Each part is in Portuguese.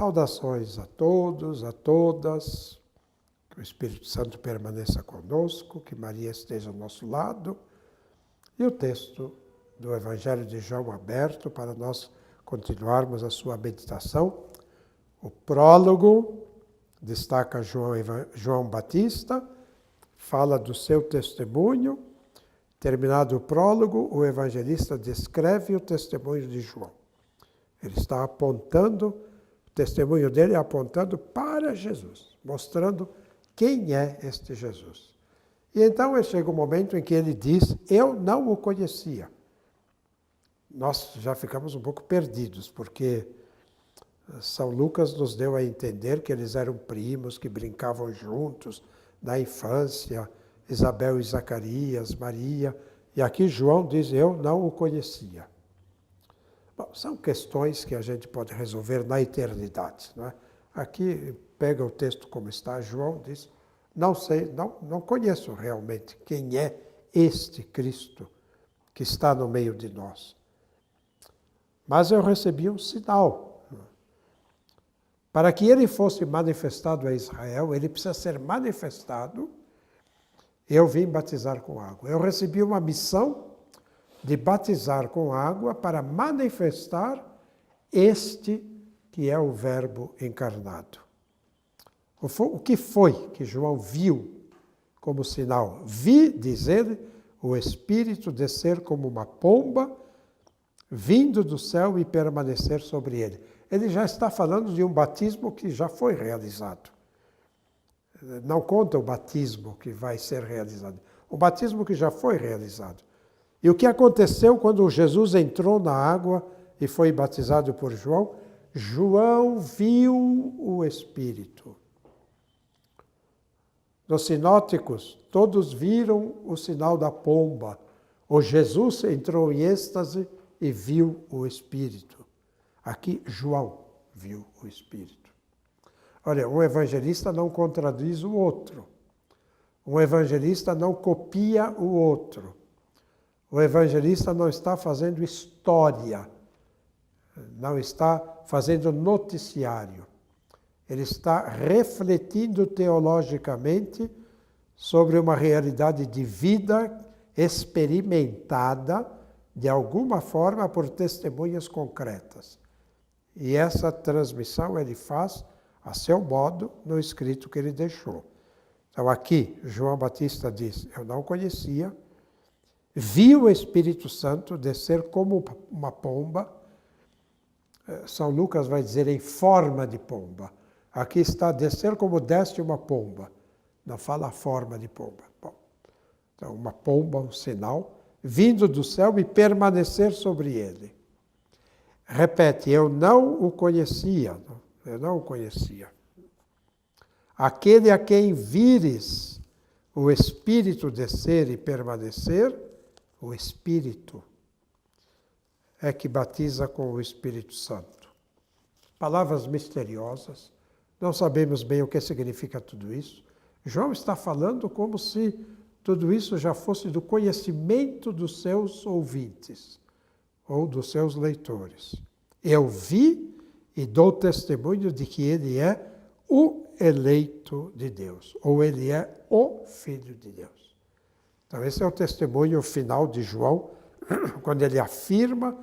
Saudações a todos, a todas, que o Espírito Santo permaneça conosco, que Maria esteja ao nosso lado, e o texto do Evangelho de João aberto para nós continuarmos a sua meditação. O prólogo destaca João Batista, fala do seu testemunho. Terminado o prólogo, o evangelista descreve o testemunho de João. Ele está apontando, o testemunho dele é apontando para Jesus, mostrando quem é este Jesus. E então chega um momento em que ele diz, eu não o conhecia. Nós já ficamos um pouco perdidos, porque São Lucas nos deu a entender que eles eram primos, que brincavam juntos na infância, Isabel e Zacarias, Maria, e aqui João diz, eu não o conhecia. Bom, são questões que a gente pode resolver na eternidade, não é? Aqui pega o texto como está, João diz, não sei, não conheço realmente quem é este Cristo que está no meio de nós. Mas eu recebi um sinal. Para que ele fosse manifestado a Israel, ele precisa ser manifestado. Eu vim batizar com água. Eu recebi uma missão de batizar com água para manifestar este que é o Verbo encarnado. O que foi que João viu como sinal? Vi, diz ele, o Espírito descer como uma pomba, vindo do céu e permanecer sobre ele. Ele já está falando de um batismo que já foi realizado. Não conta o batismo que vai ser realizado. O batismo que já foi realizado. E o que aconteceu quando Jesus entrou na água e foi batizado por João? João viu o Espírito. Nos sinóticos, todos viram o sinal da pomba. O Jesus entrou em êxtase e viu o Espírito. Aqui, João viu o Espírito. Olha, um evangelista não contradiz o outro. Um evangelista não copia o outro. O evangelista não está fazendo história, não está fazendo noticiário. Ele está refletindo teologicamente sobre uma realidade de vida experimentada, de alguma forma, por testemunhas concretas. E essa transmissão ele faz a seu modo no escrito que ele deixou. Então aqui, João Batista diz, eu não conhecia, vi o Espírito Santo descer como uma pomba. São Lucas vai dizer em forma de pomba. Aqui está descer como desce uma pomba. Não fala a forma de pomba. Bom, então uma pomba, um sinal, vindo do céu e permanecer sobre ele. Repete, eu não o conhecia. Eu não o conhecia. Aquele a quem vires o Espírito descer e permanecer, o Espírito é que batiza com o Espírito Santo. Palavras misteriosas, não sabemos bem o que significa tudo isso. João está falando como se tudo isso já fosse do conhecimento dos seus ouvintes ou dos seus leitores. Eu vi e dou testemunho de que ele é o eleito de Deus, ou ele é o Filho de Deus. Então esse é o testemunho final de João, quando ele afirma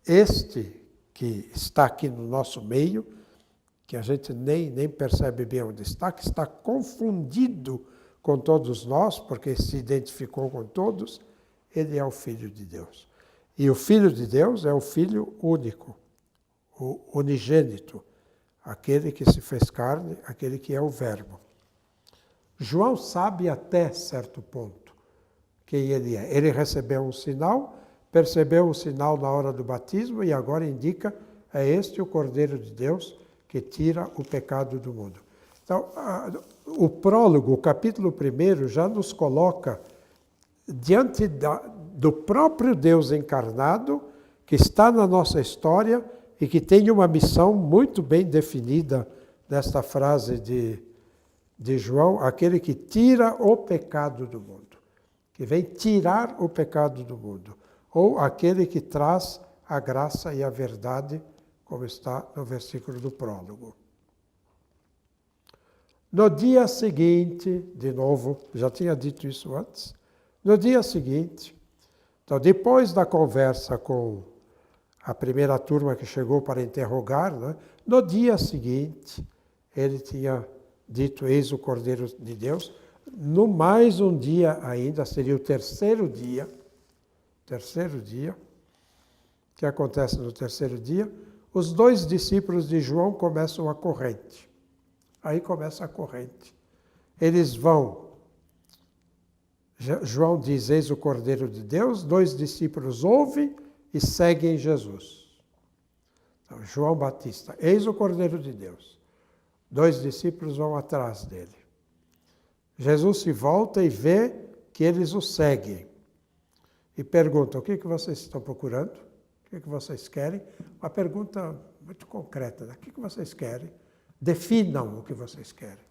este que está aqui no nosso meio, que a gente nem percebe bem onde está, que está confundido com todos nós, porque se identificou com todos, ele é o Filho de Deus. E o Filho de Deus é o Filho único, o unigênito, aquele que se fez carne, aquele que é o Verbo. João sabe até certo ponto quem ele é. Ele recebeu um sinal, percebeu o sinal na hora do batismo e agora indica, é este o Cordeiro de Deus que tira o pecado do mundo. Então, o prólogo, o capítulo 1, já nos coloca diante do próprio Deus encarnado, que está na nossa história e que tem uma missão muito bem definida nesta frase de João, aquele que tira o pecado do mundo, que vem tirar o pecado do mundo, ou aquele que traz a graça e a verdade, como está no versículo do prólogo. No dia seguinte, de novo, já tinha dito isso antes, no dia seguinte, então depois da conversa com a primeira turma que chegou para interrogar, né, no dia seguinte, ele tinha dito, eis o Cordeiro de Deus. No mais um dia ainda, seria o terceiro dia, o que acontece no terceiro dia? Os 2 discípulos de João começam a corrente. Aí começa a corrente. Eles vão, João diz, eis o Cordeiro de Deus, 2 discípulos ouvem e seguem Jesus. Então, João Batista, eis o Cordeiro de Deus. 2 discípulos vão atrás dele. Jesus se volta e vê que eles o seguem. E pergunta, o que vocês estão procurando? O que vocês querem? Uma pergunta muito concreta, né? O que vocês querem? Definam o que vocês querem.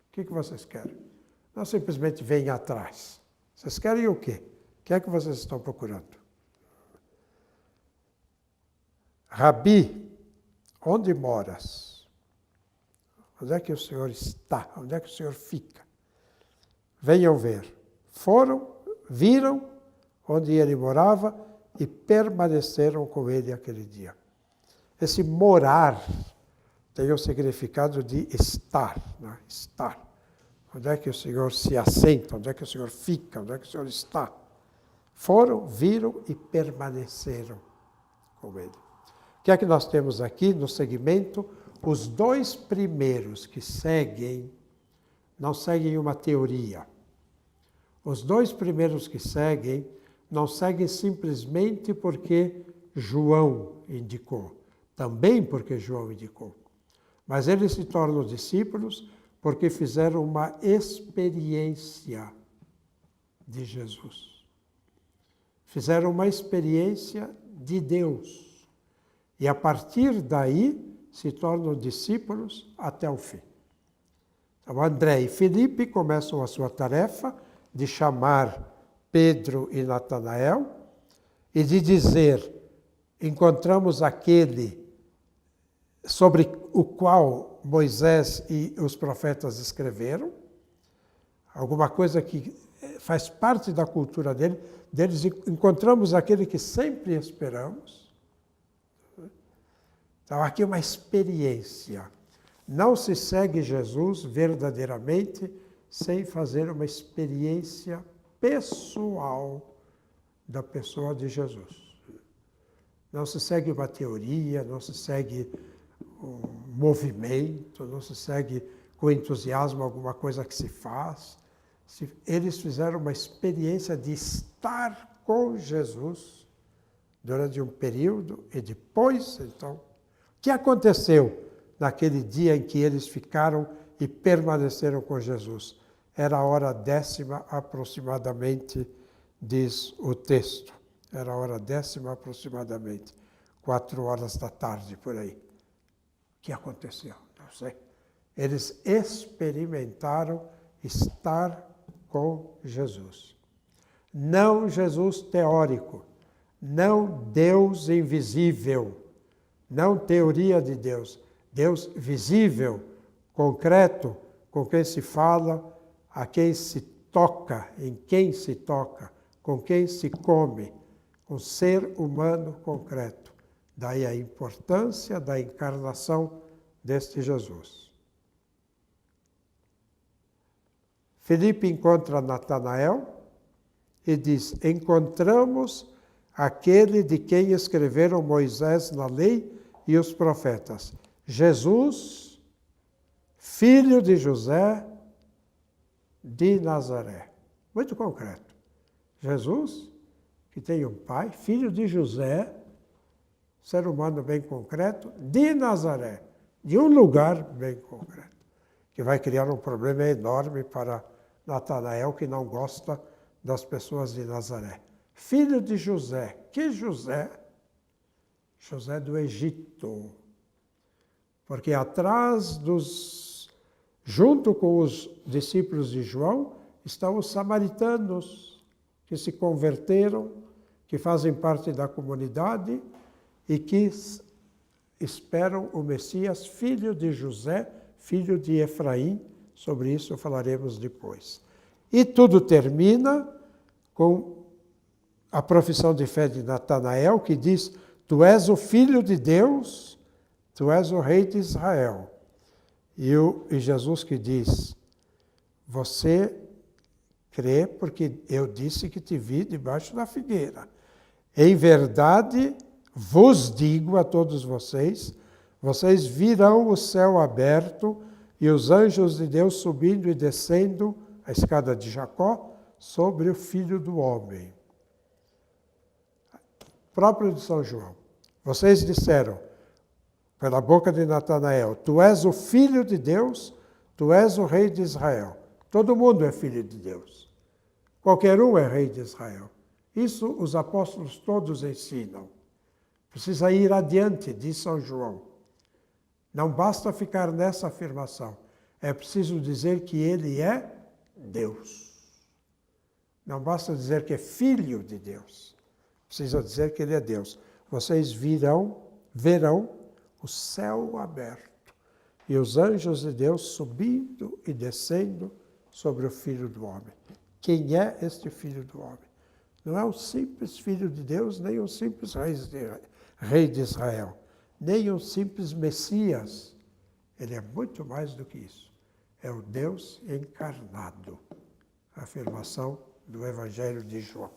O que vocês querem? Não simplesmente venham atrás. Vocês querem o quê? O que é que vocês estão procurando? Rabi, onde moras? Onde é que o Senhor está? Onde é que o Senhor fica? Venham ver. Foram, viram onde ele morava e permaneceram com ele aquele dia. Esse morar tem o significado de estar, né? Estar. Onde é que o Senhor se assenta? Onde é que o Senhor fica? Onde é que o Senhor está? Foram, viram e permaneceram com ele. O que é que nós temos aqui no segmento? Os 2 primeiros que seguem, não seguem uma teoria. Os 2 primeiros que seguem, não seguem simplesmente porque João indicou. Também porque João indicou. Mas eles se tornam discípulos porque fizeram uma experiência de Jesus. Fizeram uma experiência de Deus. E a partir daí se tornam discípulos até o fim. Então, André e Felipe começam a sua tarefa de chamar Pedro e Natanael e de dizer, encontramos aquele sobre o qual Moisés e os profetas escreveram, alguma coisa que faz parte da cultura deles, encontramos aquele que sempre esperamos. Então, aqui é uma experiência. Não se segue Jesus verdadeiramente sem fazer uma experiência pessoal da pessoa de Jesus. Não se segue uma teoria, não se segue um movimento, não se segue com entusiasmo alguma coisa que se faz. Eles fizeram uma experiência de estar com Jesus durante um período e depois, então, o que aconteceu naquele dia em que eles ficaram e permaneceram com Jesus? Era a hora 10ª aproximadamente, diz o texto. Era a hora 10ª aproximadamente, 4 da tarde, por aí. O que aconteceu? Não sei. Eles experimentaram estar com Jesus. Não Jesus teórico, não Deus invisível, não teoria de Deus. Deus visível, concreto, com quem se fala, a quem se toca, em quem se toca, com quem se come, um ser humano concreto. Daí a importância da encarnação deste Jesus. Felipe encontra Natanael e diz, encontramos aquele de quem escreveram Moisés na lei e os profetas, Jesus, filho de José de Nazaré. Muito concreto. Jesus, que tem um pai, filho de José, ser humano bem concreto, de Nazaré, de um lugar bem concreto, que vai criar um problema enorme para Natanael, que não gosta das pessoas de Nazaré. Filho de José. Que José? José do Egito. Porque atrás junto com os discípulos de João, estão os samaritanos, que se converteram, que fazem parte da comunidade e que esperam o Messias, filho de José, filho de Efraim, Sobre isso falaremos depois. E tudo termina com a profissão de fé de Natanael, que diz: Tu és o Filho de Deus, Tu és o Rei de Israel. E Jesus que diz: Você crê porque eu disse que te vi debaixo da figueira. Em verdade, vos digo a todos vocês, vocês virão o céu aberto e os anjos de Deus subindo e descendo a escada de Jacó sobre o Filho do Homem. Próprio de São João. Vocês disseram, pela boca de Natanael: Tu és o Filho de Deus, Tu és o Rei de Israel. Todo mundo é filho de Deus. Qualquer um é Rei de Israel. Isso os apóstolos todos ensinam. Precisa ir adiante, diz São João. Não basta ficar nessa afirmação. É preciso dizer que ele é Deus. Não basta dizer que é filho de Deus. Precisa dizer que ele é Deus. Vocês verão o céu aberto e os anjos de Deus subindo e descendo sobre o Filho do Homem. Quem é este Filho do Homem? Não é um simples Filho de Deus, nem um simples Rei de Israel, nem um simples Messias. Ele é muito mais do que isso. É o Deus encarnado. A afirmação do Evangelho de João.